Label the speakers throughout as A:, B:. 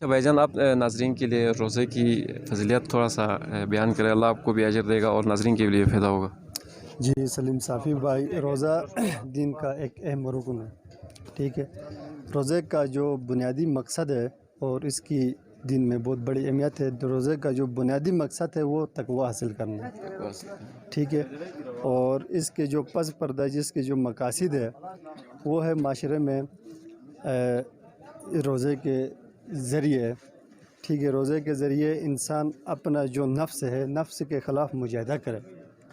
A: اچھا بھائی جان، آپ ناظرین کے لیے روزے کی فضیلت تھوڑا سا بیان کریں، اللہ آپ کو بھی اجر دے گا اور ناظرین کے لیے فائدہ ہوگا۔
B: جی سلیم صافی بھائی، روزہ دین کا ایک اہم رکن ہے، ٹھیک ہے۔ روزے کا جو بنیادی مقصد ہے اور اس کی دین میں بہت بڑی اہمیت ہے۔ روزے کا جو بنیادی مقصد ہے وہ تقوی حاصل کرنا ہے، ٹھیک ہے۔ اور اس کے جو پس پردہ جس کے جو مقاصد ہے وہ ہے معاشرے میں روزے کے ذریعے، ٹھیک ہے، روزے کے ذریعے انسان اپنا جو نفس ہے، نفس کے خلاف مجاہدہ کرے۔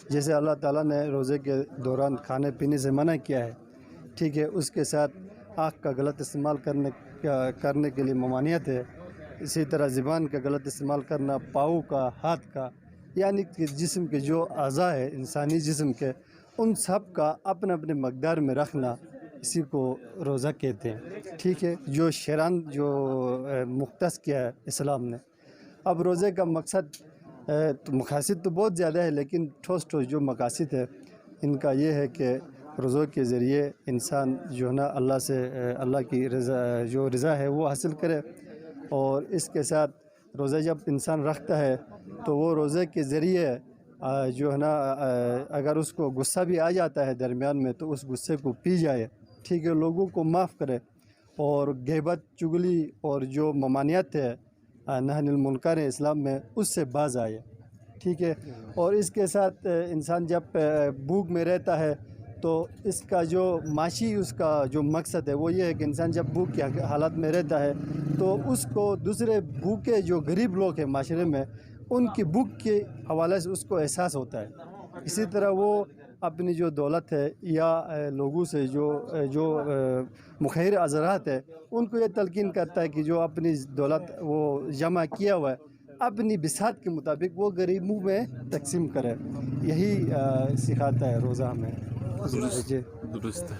B: جیسے اللہ تعالیٰ نے روزے کے دوران کھانے پینے سے منع کیا ہے، ٹھیک ہے، اس کے ساتھ آنکھ کا غلط استعمال کرنے کے لیے ممانعت ہے۔ اسی طرح زبان کا غلط استعمال کرنا، پاؤں کا، ہاتھ کا، یعنی کہ جسم کے جو اعضاء ہے انسانی جسم کے، ان سب کا اپنے اپنے مقدار میں رکھنا، اسی کو روزہ کہتے ہیں، ٹھیک ہے، جو شرعاً جو مختص کیا ہے اسلام نے۔ اب روزے کا مقصد تو مقاصد تو بہت زیادہ ہے، لیکن ٹھوس جو مقاصد ہے ان کا یہ ہے کہ روزوں کے ذریعے انسان جو ہے نا اللہ سے، اللہ کی رضا، جو رضا ہے وہ حاصل کرے۔ اور اس کے ساتھ روزہ جب انسان رکھتا ہے تو وہ روزے کے ذریعے جو ہے نا اگر اس کو غصہ بھی آ جاتا ہے درمیان میں تو اس غصے کو پی جائے، ٹھیک ہے، لوگوں کو معاف کرے، اور غیبت، چغلی اور جو ممانعت ہے، نہی عن المنکر ہے اسلام میں، اس سے باز آئے، ٹھیک ہے۔ اور اس کے ساتھ انسان جب بھوک میں رہتا ہے تو اس کا جو معاشی اس کا جو مقصد ہے وہ یہ ہے کہ انسان جب بھوک کی حالت میں رہتا ہے تو اس کو دوسرے بھوکے جو غریب لوگ ہیں معاشرے میں، ان کی بھوک کے حوالے سے اس کو احساس ہوتا ہے۔ اسی طرح وہ اپنی جو دولت ہے یا لوگوں سے جو مخیر حضرات ہے ان کو یہ تلقین کرتا ہے کہ جو اپنی دولت وہ جمع کیا ہوا ہے اپنی بساط کے مطابق وہ غریبوں میں تقسیم کرے۔ یہی سکھاتا ہے روزہ ہمیں۔
A: درست